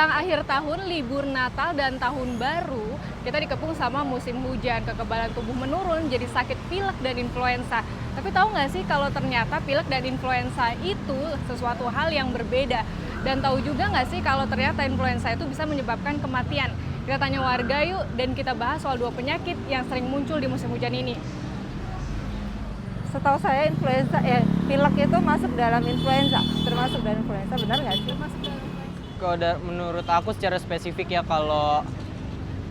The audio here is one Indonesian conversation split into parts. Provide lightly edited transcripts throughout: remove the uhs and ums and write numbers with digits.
Menjelang akhir tahun, libur Natal dan Tahun Baru, kita dikepung sama musim hujan, kekebalan tubuh menurun, jadi sakit pilek dan influenza. Tapi tahu nggak sih kalau ternyata pilek dan influenza itu sesuatu hal yang berbeda? Dan tahu juga nggak sih kalau ternyata influenza itu bisa menyebabkan kematian? Kita tanya warga yuk, dan kita bahas soal dua penyakit yang sering muncul di musim hujan ini. Setahu saya pilek itu masuk dalam influenza, termasuk dalam influenza, benar nggak sih? Kalau menurut aku secara spesifik ya, kalau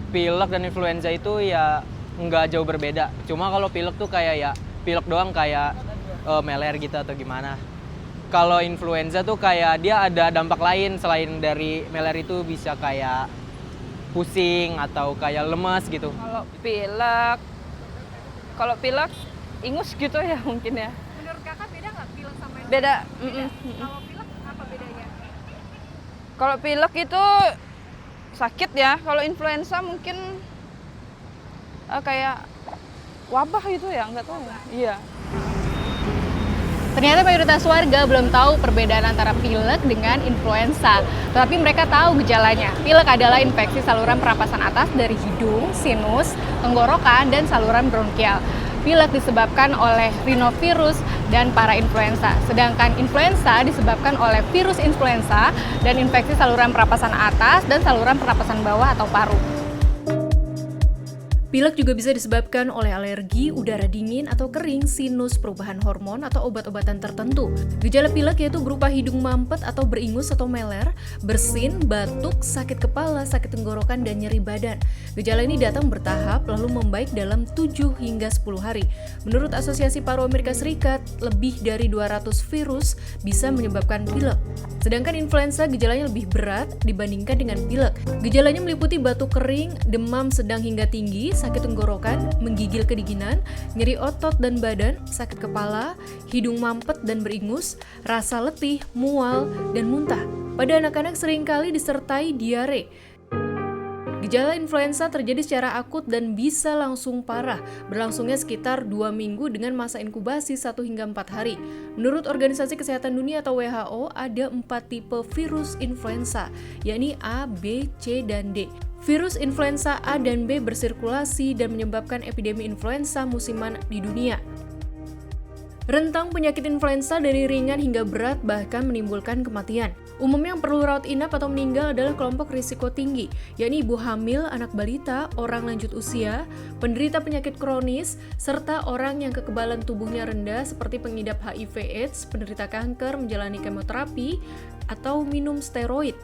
pilek dan influenza itu ya nggak jauh berbeda. Cuma kalau pilek tuh kayak ya pilek doang, kayak meler gitu atau gimana. Kalau influenza tuh kayak dia ada dampak lain selain dari meler, itu bisa kayak pusing atau kayak lemas gitu. Kalau pilek ingus gitu ya mungkin ya. Menurut kakak beda nggak pilek sama influenza? Beda. Kalau pilek apa bedanya? Kalau pilek itu sakit ya. Kalau influenza mungkin kayak wabah gitu ya, nggak tahu ya. Iya. Ternyata mayoritas warga belum tahu perbedaan antara pilek dengan influenza. Tetapi mereka tahu gejalanya. Pilek adalah infeksi saluran pernapasan atas dari hidung, sinus, tenggorokan, dan saluran bronkial. Pilek disebabkan oleh rhinovirus dan parainfluenza. Sedangkan influenza disebabkan oleh virus influenza dan infeksi saluran pernapasan atas dan saluran pernapasan bawah atau paru. Pilek juga bisa disebabkan oleh alergi, udara dingin atau kering, sinus, perubahan hormon, atau obat-obatan tertentu. Gejala pilek yaitu berupa hidung mampet atau beringus atau meler, bersin, batuk, sakit kepala, sakit tenggorokan, dan nyeri badan. Gejala ini datang bertahap lalu membaik dalam 7 hingga 10 hari. Menurut Asosiasi Paru Amerika Serikat, lebih dari 200 virus bisa menyebabkan pilek. Sedangkan influenza gejalanya lebih berat dibandingkan dengan pilek. Gejalanya meliputi batuk kering, demam sedang hingga tinggi, sakit tenggorokan, menggigil kedinginan, nyeri otot dan badan, sakit kepala, hidung mampet dan beringus, rasa letih, mual, dan muntah. Pada anak-anak seringkali disertai diare. Gejala influenza terjadi secara akut dan bisa langsung parah, berlangsungnya sekitar 2 minggu dengan masa inkubasi 1 hingga 4 hari. Menurut Organisasi Kesehatan Dunia atau WHO, ada 4 tipe virus influenza, yakni A, B, C, dan D. Virus influenza A dan B bersirkulasi dan menyebabkan epidemi influenza musiman di dunia. Rentang penyakit influenza dari ringan hingga berat bahkan menimbulkan kematian. Umumnya yang perlu rawat inap atau meninggal adalah kelompok risiko tinggi, yakni ibu hamil, anak balita, orang lanjut usia, penderita penyakit kronis, serta orang yang kekebalan tubuhnya rendah seperti pengidap HIV/AIDS, penderita kanker, menjalani kemoterapi, atau minum steroid.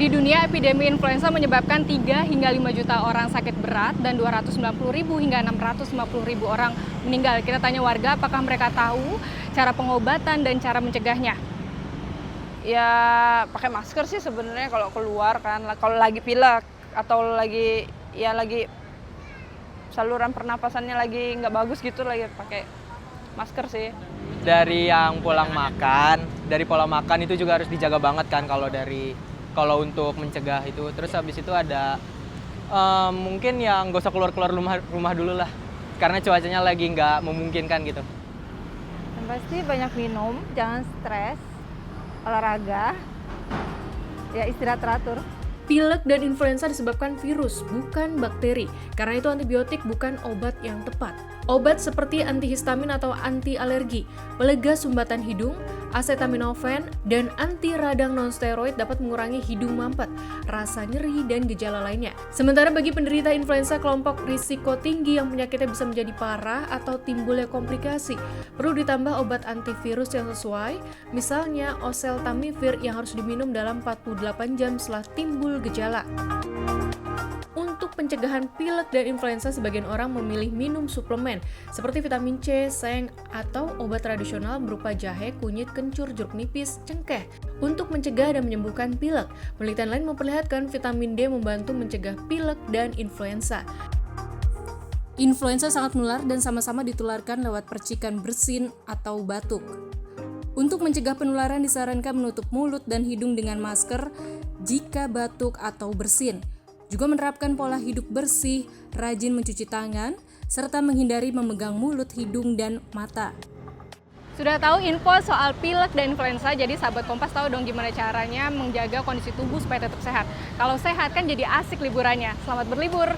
Di dunia, epidemi influenza menyebabkan 3 hingga 5 juta orang sakit berat dan 290.000 hingga 650.000 orang meninggal. Kita tanya warga apakah mereka tahu cara pengobatan dan cara mencegahnya. Ya pakai masker sih sebenarnya kalau keluar kan. Kalau lagi pilek atau lagi saluran pernapasannya lagi nggak bagus gitu, lagi pakai masker sih. Dari yang pola makan itu juga harus dijaga banget kan kalau untuk mencegah itu. Terus habis itu ada mungkin yang nggak usah keluar rumah dulu lah, karena cuacanya lagi nggak memungkinkan gitu. Yang pasti banyak minum, jangan stres, olahraga, ya istirahat teratur. Pilek dan influenza disebabkan virus, bukan bakteri. Karena itu antibiotik bukan obat yang tepat. Obat seperti antihistamin atau anti alergi, pelega sumbatan hidung, acetaminophen, dan anti radang nonsteroid dapat mengurangi hidung mampet, rasa nyeri, dan gejala lainnya. Sementara bagi penderita influenza kelompok risiko tinggi yang penyakitnya bisa menjadi parah atau timbulnya komplikasi, perlu ditambah obat antivirus yang sesuai, misalnya oseltamivir yang harus diminum dalam 48 jam setelah timbul gejala. Untuk pencegahan pilek dan influenza, sebagian orang memilih minum suplemen seperti vitamin C, seng, atau obat tradisional berupa jahe, kunyit, kencur, jeruk nipis, cengkeh untuk mencegah dan menyembuhkan pilek. Penelitian lain memperlihatkan vitamin D membantu mencegah pilek dan influenza. Influenza sangat menular dan sama-sama ditularkan lewat percikan bersin atau batuk. Untuk mencegah penularan disarankan menutup mulut dan hidung dengan masker jika batuk atau bersin. Juga menerapkan pola hidup bersih, rajin mencuci tangan, serta menghindari memegang mulut, hidung, dan mata. Sudah tahu info soal pilek dan influenza, jadi sahabat Kompas tahu dong gimana caranya menjaga kondisi tubuh supaya tetap sehat. Kalau sehat kan jadi asik liburannya. Selamat berlibur!